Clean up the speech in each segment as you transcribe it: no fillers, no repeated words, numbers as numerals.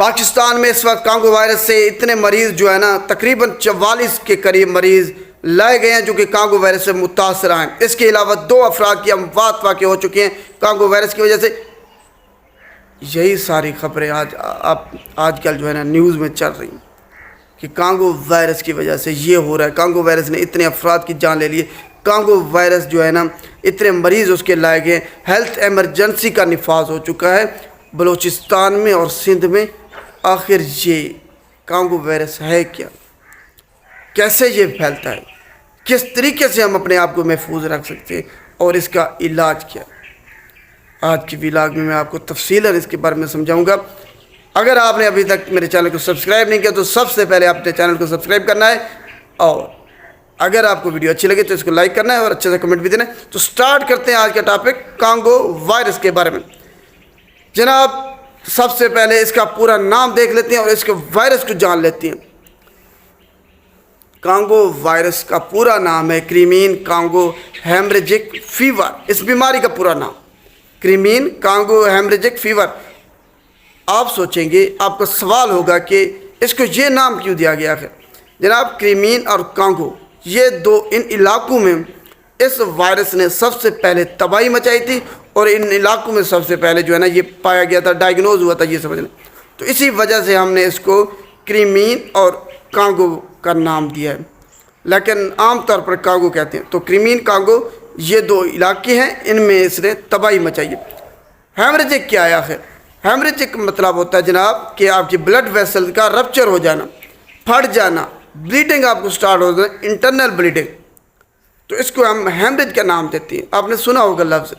پاکستان میں اس وقت Congo virus سے اتنے مریض جو ہے نا تقریباً 44 کے قریب مریض لائے گئے ہیں جو کہ کانگو وائرس سے متاثر ہیں۔ اس کے علاوہ 2 افراد کی اموات واقع ہو چکی ہیں کانگو وائرس کی وجہ سے۔ یہی ساری خبریں آج کل جو ہے نا نیوز میں چل رہی ہیں کہ کانگو وائرس کی وجہ سے یہ ہو رہا ہے، کانگو وائرس نے اتنے افراد کی جان لے لی، کانگو وائرس جو ہے نا اتنے مریض اس کے لائے گئے، ہیلتھ ایمرجنسی کا نفاذ ہو چکا ہے بلوچستان میں اور سندھ میں۔ آخر یہ کانگو وائرس ہے کیا، کیسے یہ پھیلتا ہے، کس طریقے سے ہم اپنے آپ کو محفوظ رکھ سکتے ہیں اور اس کا علاج کیا؟ آج کی ویلاگ میں آپ کو تفصیلاً اس کے بارے میں سمجھاؤں گا۔ اگر آپ نے ابھی تک میرے چینل کو سبسکرائب نہیں کیا تو سب سے پہلے اپنے چینل کو سبسکرائب کرنا ہے، اور اگر آپ کو ویڈیو اچھی لگے تو اس کو لائک کرنا ہے اور اچھے سے کمنٹ بھی دینا ہے۔ تو سٹارٹ کرتے ہیں آج کا ٹاپک کانگو وائرس کے بارے میں۔ جناب سب سے پہلے اس کا پورا نام دیکھ لیتے ہیں اور اس کے وائرس کو جان لیتے ہیں۔ کانگو وائرس کا پورا نام ہے کرینین کانگو ہیمریجک فیور۔ اس بیماری کا پورا نام کرینین کانگو ہیمریجک فیور۔ آپ سوچیں گے، آپ کا سوال ہوگا کہ اس کو یہ نام کیوں دیا گیا ہے؟ جناب کرینین اور کانگو یہ ان علاقوں میں اس وائرس نے سب سے پہلے تباہی مچائی تھی، اور ان علاقوں میں سب سے پہلے جو ہے نا یہ پایا گیا تھا، ڈائیگنوز ہوا تھا، یہ سمجھ لیں۔ تو اسی وجہ سے ہم نے اس کو کرینین اور کانگو کا نام دیا ہے، لیکن عام طور پر کانگو کہتے ہیں۔ تو کرینین کانگو یہ 2 علاقے ہیں، ان میں اس نے تباہی مچائی ہے۔ ہیمریجک کیا ہے آخر؟ ہیمریجک مطلب ہوتا ہے جناب کہ آپ کی بلڈ ویسل کا رپچر ہو جانا، پھٹ جانا، بلیڈنگ آپ کو سٹارٹ ہو جانا، انٹرنل بلیڈنگ۔ تو اس کو ہم ہیمریج کا نام دیتے ہیں۔ آپ نے سنا ہوگا لفظ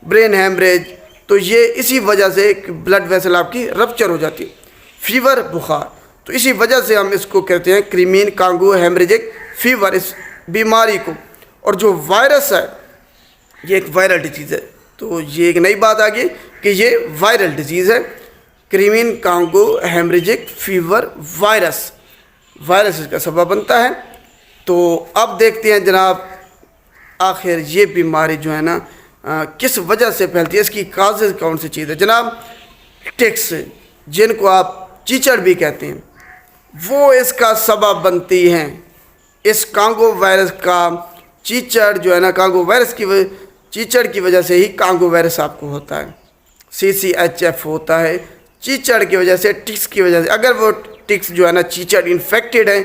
برین ہیمریج، تو یہ اسی وجہ سے بلڈ ویسل آپ کی رپچر ہو جاتی ہے۔ فیور بخار، تو اسی وجہ سے ہم اس کو کہتے ہیں کرینین کانگو ہیمریجک فیور، اس بیماری کو۔ اور جو وائرس ہے یہ ایک وائرل ڈیزیز ہے، تو یہ ایک نئی بات آ گئی کہ یہ وائرل ڈیزیز ہے، کرینین کانگو ہیمریجک فیور وائرس اس کا سبب بنتا ہے۔ تو اب دیکھتے ہیں جناب آخر یہ بیماری جو ہے نا کس وجہ سے پھیلتی ہے، اس کی کازز کون سی چیز ہے؟ جناب ٹکس، جن کو آپ چیچڑ بھی کہتے ہیں، وہ اس کا سبب بنتی ہیں۔ اس کانگو وائرس کا چیچڑ جو ہے نا کانگو وائرس کی چیچڑ کی وجہ سے ہی کانگو وائرس آپ کو ہوتا ہے، CCHF ہوتا ہے چیچڑ کی وجہ سے، ٹکس کی وجہ سے۔ اگر وہ ٹکس جو ہے نا چیچڑ انفیکٹڈ ہیں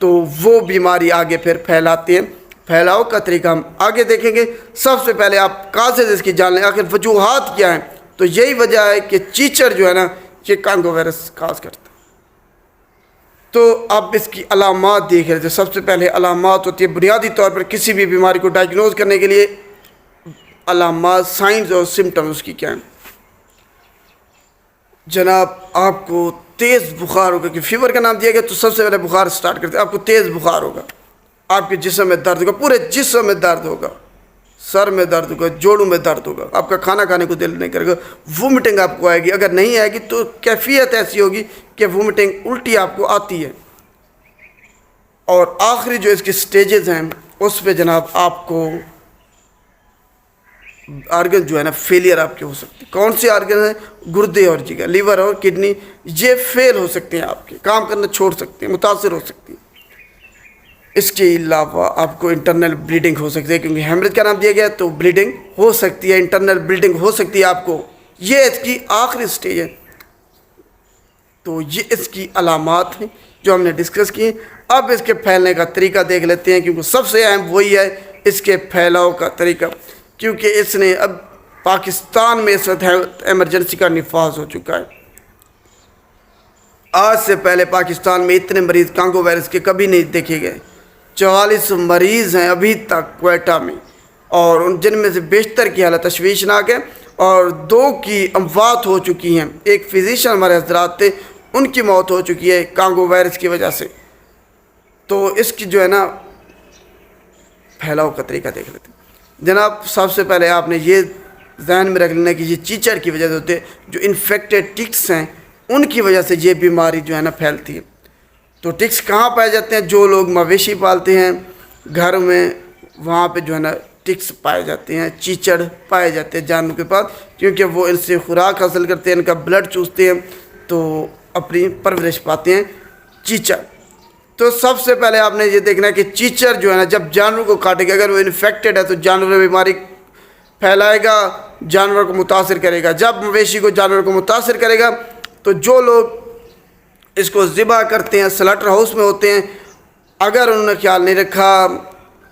تو وہ بیماری آگے پھر پھیلاتے ہیں۔ پھیلاؤ کا طریقہ ہم آگے دیکھیں گے۔ سب سے پہلے آپ کازز اس کی جان لیں، آخر وجوہات کیا ہیں؟ تو یہی وجہ ہے کہ چیچڑ جو ہے نا یہ کانگو وائرس کاز کرتا ہے۔ تو اب اس کی علامات دیکھ رہے تھے۔ سب سے پہلے علامات ہوتی ہے بنیادی طور پر کسی بھی بیماری کو ڈائیگنوز کرنے کے لیے علامات، سائنز اور سمٹمز کی کیا ہیں؟ جناب آپ کو تیز بخار ہوگا، کہ فیور کا نام دیا گیا تو سب سے پہلے بخار سٹارٹ کرتے ہیں۔ آپ کو تیز بخار ہوگا، آپ کے جسم میں درد ہوگا، پورے جسم میں درد ہوگا، سر میں درد ہوگا، جوڑوں میں درد ہوگا، آپ کا کھانا کھانے کو دل نہیں کرے گا، وومٹنگ آپ کو آئے گی، اگر نہیں آئے گی تو کیفیت ایسی ہوگی کہ وومٹنگ الٹی آپ کو آتی ہے۔ اور آخری جو اس کی سٹیجز ہیں اس پہ جناب آپ کو آرگن جو ہے نا فیلئر آپ کے ہو سکتے ہیں۔ کون سے آرگن ہیں؟ گردے اور جگر، لیور اور کڈنی، یہ فیل ہو سکتے ہیں، آپ کے کام کرنا چھوڑ سکتے ہیں، متاثر ہو سکتے ہیں۔ اس کے علاوہ آپ کو انٹرنل بلیڈنگ ہو سکتی ہے، کیونکہ ہیمریج کا نام دیا گیا تو بلیڈنگ ہو سکتی ہے، انٹرنل بلیڈنگ ہو سکتی ہے آپ کو۔ یہ اس کی آخری سٹیج ہے۔ تو یہ اس کی علامات ہیں جو ہم نے ڈسکس کی۔ اب اس کے پھیلنے کا طریقہ دیکھ لیتے ہیں، کیونکہ سب سے اہم وہی ہے اس کے پھیلاؤ کا طریقہ، کیونکہ اس نے اب پاکستان میں اس وقت ایمرجنسی کا نفاذ ہو چکا ہے۔ آج سے پہلے پاکستان میں اتنے مریض کانگو وائرس کے کبھی نہیں دیکھے گئے۔ 44 مریض ہیں ابھی تک کوئٹہ میں، اور جن میں سے بیشتر کی حالت تشویشناک ہے، اور 2 کی اموات ہو چکی ہیں۔ ایک فزیشین ہمارے حضرات تھے، ان کی موت ہو چکی ہے کانگو وائرس کی وجہ سے۔ تو اس کی جو ہے نا پھیلاؤ کا طریقہ دیکھ لیتے ہیں۔ جناب سب سے پہلے آپ نے یہ ذہن میں رکھ لینا کہ یہ چیچڑ کی وجہ سے ہوتے ہیں، جو انفیکٹڈ ٹکس ہیں ان کی وجہ سے یہ بیماری جو ہے نا پھیلتی ہے۔ تو ٹکس کہاں پائے جاتے ہیں؟ جو لوگ مویشی پالتے ہیں گھر میں، وہاں پہ جو ہے نا ٹکس پائے جاتے ہیں، چیچڑ پائے جاتے ہیں جانوروں کے پاس، کیونکہ وہ ان سے خوراک حاصل کرتے ہیں، ان کا بلڈ چوستے ہیں، تو اپنی پرورش پاتے ہیں چیچر۔ تو سب سے پہلے آپ نے یہ دیکھنا ہے کہ چیچر جو ہے نا جب جانور کو کاٹے گا، اگر وہ انفیکٹڈ ہے تو جانور میں بیماری پھیلائے گا، جانور کو متاثر کرے گا۔ جب مویشی کو جانور کو متاثر کرے گا تو جو لوگ اس کو ذبح کرتے ہیں، سلاٹر ہاؤس میں ہوتے ہیں، اگر انہوں نے خیال نہیں رکھا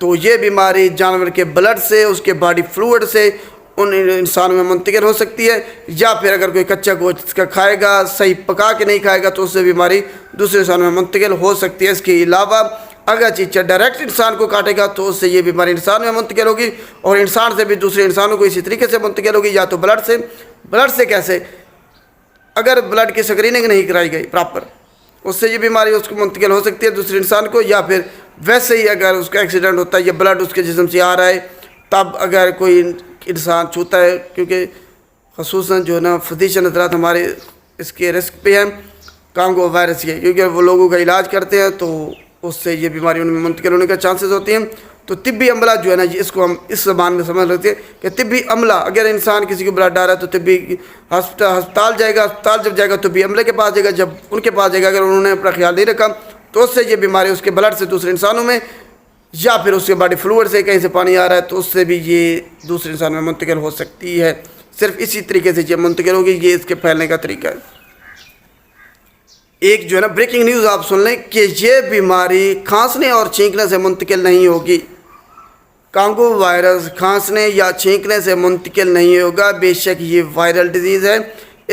تو یہ بیماری جانور کے بلڈ سے، اس کے باڈی فلوئڈ سے ان انسانوں میں منتقل ہو سکتی ہے، یا پھر اگر کوئی کچا گوشت کا کھائے گا، صحیح پکا کے نہیں کھائے گا تو اس سے بیماری دوسرے انسانوں میں منتقل ہو سکتی ہے۔ اس کے علاوہ اگر چیچر ڈائریکٹ انسان کو کاٹے گا تو اس سے یہ بیماری انسان میں منتقل ہوگی، اور انسان سے بھی دوسرے انسانوں کو اسی طریقے سے منتقل ہوگی، یا تو بلڈ سے۔ بلڈ سے کیسے؟ اگر بلڈ کی اسکریننگ نہیں کرائی گئی پراپر، اس سے یہ بیماری اس کو منتقل ہو سکتی ہے دوسرے انسان کو، یا پھر ویسے ہی اگر اس کا ایکسیڈنٹ ہوتا ہے یا بلڈ اس کے جسم سے آ رہا ہے، تب اگر کوئی انسان چھوتا ہے، کیونکہ خصوصاً جو ہے نا فزیشین حضرات ہمارے اس کے رسک پہ ہیں کانگو وائرس کے، کیونکہ وہ لوگوں کا علاج کرتے ہیں تو اس سے یہ بیماری ان میں منتقل ہونے کا چانسز ہوتے ہیں۔ تو طبی عملہ جو ہے نا اس کو ہم اس زبان میں سمجھ رکھتے ہیں کہ طبی عملہ، اگر انسان کسی کو بلڈ آ رہا ہے تو طبی ہسپتال جائے گا، ہسپتال جب جائے گا طبی عملے کے پاس جائے گا، جب ان کے پاس جائے گا اگر انہوں نے اپنا خیال نہیں رکھا تو اس سے یہ بیماری اس کے بلڈ سے دوسرے انسانوں میں، یا پھر اس کے باڈی فلوئڈ سے کہیں سے پانی آ رہا ہے تو اس سے بھی یہ دوسرے انسانوں میں منتقل ہو سکتی ہے۔ صرف اسی طریقے سے یہ منتقل ہوگی، یہ اس کے پھیلنے کا طریقہ ہے۔ ایک جو ہے نا بریکنگ نیوز آپ سن لیں کہ یہ بیماری کھانسنے اور چھینکنے سے منتقل نہیں ہوگی۔ کانگو وائرس کھانسنے یا چھینکنے سے منتقل نہیں ہوگا، بے شک یہ وائرل ڈیزیز ہے۔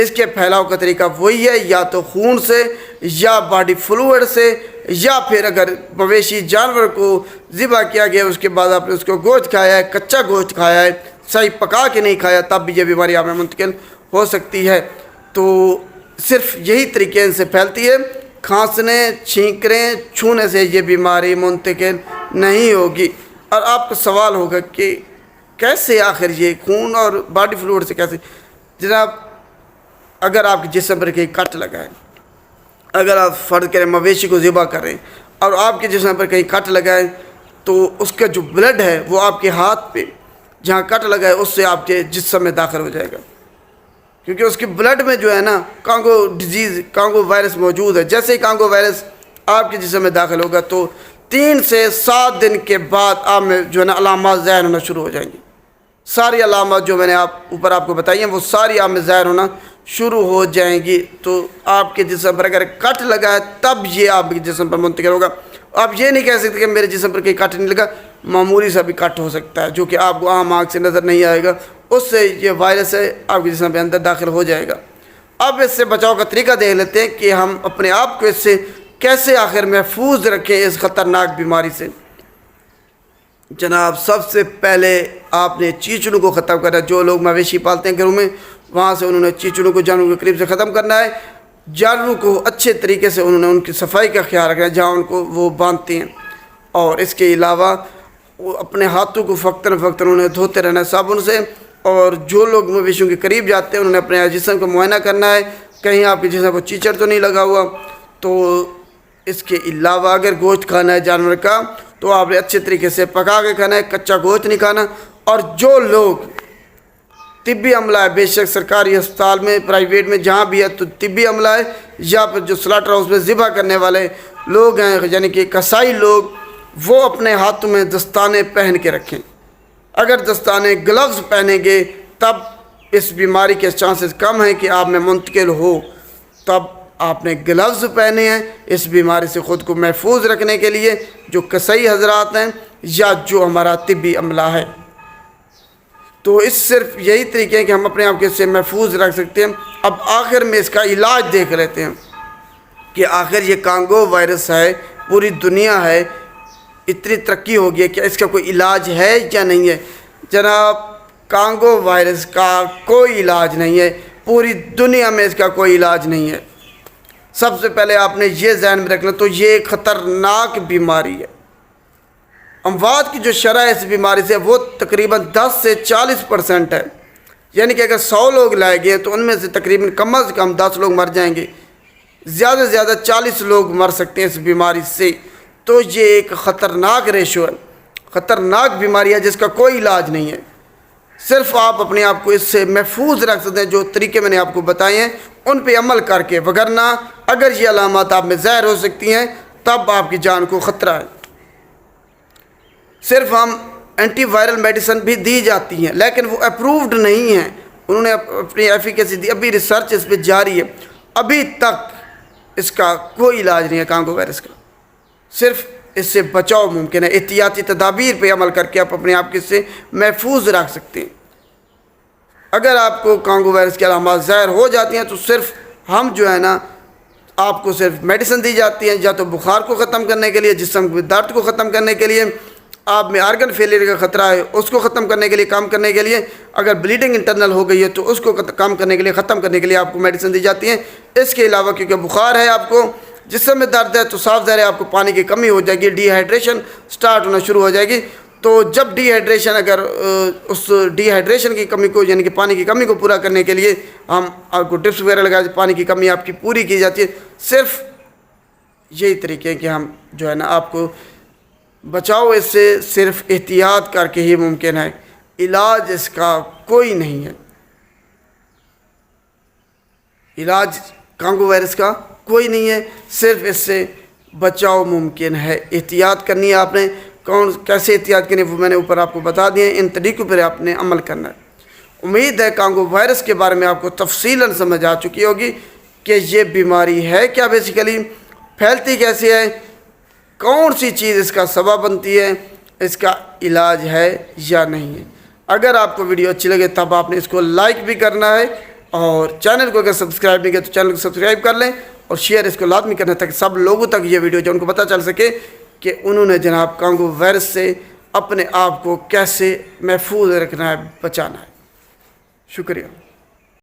اس کے پھیلاؤ کا طریقہ وہی ہے، یا تو خون سے، یا باڈی فلوئڈ سے، یا پھر اگر مویشی جانور کو ذبح کیا گیا اس کے بعد آپ نے اس کو گوشت کھایا ہے، کچا گوشت کھایا ہے، صحیح پکا کے نہیں کھایا، تب بھی یہ بیماری آپ میں منتقل ہو سکتی ہے۔ تو صرف یہی طریقے سے پھیلتی ہے، کھانسنے، چھینکنے، چھونے سے یہ بیماری منتقل نہیں ہوگی۔ اور آپ کا سوال ہوگا کہ کیسے آخر یہ خون اور باڈی فلوئڈ سے کیسے؟ جناب اگر آپ کے جسم پر کہیں کٹ لگا ہے، اگر آپ فرض کریں مویشی کو ذبح کریں اور آپ کے جسم پر کہیں کٹ لگا ہے تو اس کا جو بلڈ ہے وہ آپ کے ہاتھ پہ جہاں کٹ لگا ہے اس سے آپ کے جسم میں داخل ہو جائے گا، کیونکہ اس کے بلڈ میں جو ہے نا کانگو ڈیزیز، کانگو وائرس موجود ہے۔ جیسے ہی کانگو وائرس آپ کے جسم میں داخل ہوگا تو 3 سے 7 دن کے بعد آپ میں جو ہے نا علامات ظاہر ہونا شروع ہو جائیں گی۔ ساری علامات جو میں نے اوپر آپ کو بتائی ہیں وہ ساری آپ میں ظاہر ہونا شروع ہو جائیں گی۔ تو آپ کے جسم پر اگر کٹ لگا ہے تب یہ آپ کے جسم پر منتقل ہوگا۔ آپ یہ نہیں کہہ سکتے کہ میرے جسم پر کہیں کٹ نہیں لگا، معمولی سا بھی کٹ ہو سکتا ہے جو کہ آپ کو عام آنکھ سے نظر نہیں آئے گا، اس سے یہ وائرس ہے آپ کے جسم کے اندر داخل ہو جائے گا۔ اب اس سے بچاؤ کا طریقہ دیکھ لیتے ہیں کہ ہم اپنے آپ کو اس سے کیسے آخر محفوظ رکھیں اس خطرناک بیماری سے۔ جناب سب سے پہلے آپ نے چیچڑوں کو ختم کرنا ہے۔ جو لوگ مویشی پالتے ہیں گھروں میں، وہاں سے انہوں نے چیچڑوں کو جانوروں کے قریب سے ختم کرنا ہے۔ جانوروں کو اچھے طریقے سے انہوں نے ان کی صفائی کا خیال رکھنا ہے جہاں ان کو وہ باندھتے ہیں، اور اس کے علاوہ وہ اپنے ہاتھوں کو فوقتاً انہوں نے دھوتے رہنا ہے صابن سے۔ اور جو لوگ مویشیوں کے قریب جاتے ہیں انہوں نے اپنے جسم کو معائنہ کرنا ہے، کہیں آپ کے جسم کو چیچڑ تو نہیں لگا ہوا۔ تو اس کے علاوہ اگر گوشت کھانا ہے جانور کا تو آپ نے اچھے طریقے سے پکا کے کھانا ہے، کچا گوشت نہیں کھانا۔ اور جو لوگ طبی عملہ ہے، بے شک سرکاری ہسپتال میں، پرائیویٹ میں، جہاں بھی ہے تو طبی عملہ ہے، یا پھر جو سلاٹر ہاؤس میں ذبح کرنے والے لوگ ہیں یعنی کہ کسائی لوگ، وہ اپنے ہاتھوں میں دستانے پہن کے رکھیں۔ اگر دستانے گلوز پہنیں گے تب اس بیماری کے چانسز کم ہیں کہ آپ میں منتقل ہو۔ تب آپ نے گلوز پہنے ہیں اس بیماری سے خود کو محفوظ رکھنے کے لیے، جو کسائی حضرات ہیں یا جو ہمارا طبی عملہ ہے۔ تو اس صرف یہی طریقے ہیں کہ ہم اپنے آپ کو اس سے محفوظ رکھ سکتے ہیں۔ اب آخر میں اس کا علاج دیکھ لیتے ہیں کہ آخر یہ کانگو وائرس ہے، پوری دنیا ہے، اتنی ترقی ہو گئی ہے کہ اس کا کوئی علاج ہے یا نہیں ہے؟ جناب کانگو وائرس کا کوئی علاج نہیں ہے، پوری دنیا میں اس کا کوئی علاج نہیں ہے۔ سب سے پہلے آپ نے یہ ذہن میں رکھنا، تو یہ ایک خطرناک بیماری ہے۔ اموات کی جو شرح اس بیماری سے وہ تقریباً 10 سے 40% ہے، یعنی کہ اگر 100 لوگ لائے گئے تو ان میں سے تقریباً کم از کم 10 لوگ مر جائیں گے، زیادہ سے زیادہ 40 لوگ مر سکتے ہیں اس بیماری سے۔ تو یہ ایک خطرناک ریشو ہے، خطرناک بیماری ہے جس کا کوئی علاج نہیں ہے۔ صرف آپ اپنے آپ کو اس سے محفوظ رکھ سکتے ہیں جو طریقے میں نے آپ کو بتائے ہیں ان پہ عمل کر کے، وگرنہ اگر یہ علامات آپ میں ظاہر ہو سکتی ہیں تب آپ کی جان کو خطرہ ہے۔ صرف ہم اینٹی وائرل میڈیسن بھی دی جاتی ہیں لیکن وہ اپرووڈ نہیں ہیں، انہوں نے اپنی ایفیکیسی دی، ابھی ریسرچ اس پہ جاری ہے، ابھی تک اس کا کوئی علاج نہیں ہے کانگو وائرس کا، صرف اس سے بچاؤ ممکن ہے، احتیاطی تدابیر پہ عمل کر کے آپ اپنے آپ کو اس سے محفوظ رکھ سکتے ہیں۔ اگر آپ کو کانگو وائرس کی علامات ظاہر ہو جاتی ہیں تو صرف ہم جو ہے نا آپ کو صرف میڈیسن دی جاتی ہیں، یا تو بخار کو ختم کرنے کے لیے، جسم کے درد کو ختم کرنے کے لیے، آپ میں آرگن فیلئر کا خطرہ ہے اس کو ختم کرنے کے لیے، کام کرنے کے لیے، اگر بلیڈنگ انٹرنل ہو گئی ہے تو اس کو کام کرنے کے لیے، ختم کرنے کے لیے آپ کو میڈیسن دی جاتی ہیں۔ اس کے علاوہ کیونکہ بخار ہے، آپ کو جسم میں درد ہے، تو صاف ظاہر ہے آپ کو پانی کی کمی ہو جائے گی، ڈی ہائیڈریشن سٹارٹ ہونا شروع ہو جائے گی۔ تو جب ڈی ہائیڈریشن، اگر اس ڈی ہائیڈریشن کی کمی کو یعنی کہ پانی کی کمی کو پورا کرنے کے لیے ہم آپ کو ڈرپس وغیرہ لگا پانی کی کمی آپ کی پوری کی جاتی ہے۔ صرف یہی طریقے ہیں کہ ہم جو ہے نا آپ کو بچاؤ اس سے صرف احتیاط کر کے ہی ممکن ہے، علاج اس کا کوئی نہیں ہے، علاج کانگو وائرس کا کوئی نہیں ہے، صرف اس سے بچاؤ ممکن ہے، احتیاط کرنی ہے آپ نے۔ کیسے احتیاط کرنی ہے وہ میں نے اوپر آپ کو بتا دیے، ان طریقوں پر آپ نے عمل کرنا ہے۔ امید ہے کانگو وائرس کے بارے میں آپ کو تفصیلاً سمجھ آ چکی ہوگی کہ یہ بیماری ہے کیا، بیسیکلی پھیلتی کیسے ہے، کون سی چیز اس کا سبب بنتی ہے، اس کا علاج ہے یا نہیں ہے۔ اگر آپ کو ویڈیو اچھی لگے تب آپ نے اس کو لائک بھی کرنا ہے، اور چینل کو اگر سبسکرائب نہیں کیا تو چینل کو سبسکرائب کر لیں، اور شیئر اس کو لازمی کرنا ہے تاکہ سب لوگوں تک یہ ویڈیو جو ان کو پتہ چل سکے کہ انہوں نے جناب کانگو وائرس سے اپنے آپ کو کیسے محفوظ رکھنا ہے، بچانا ہے۔ شکریہ۔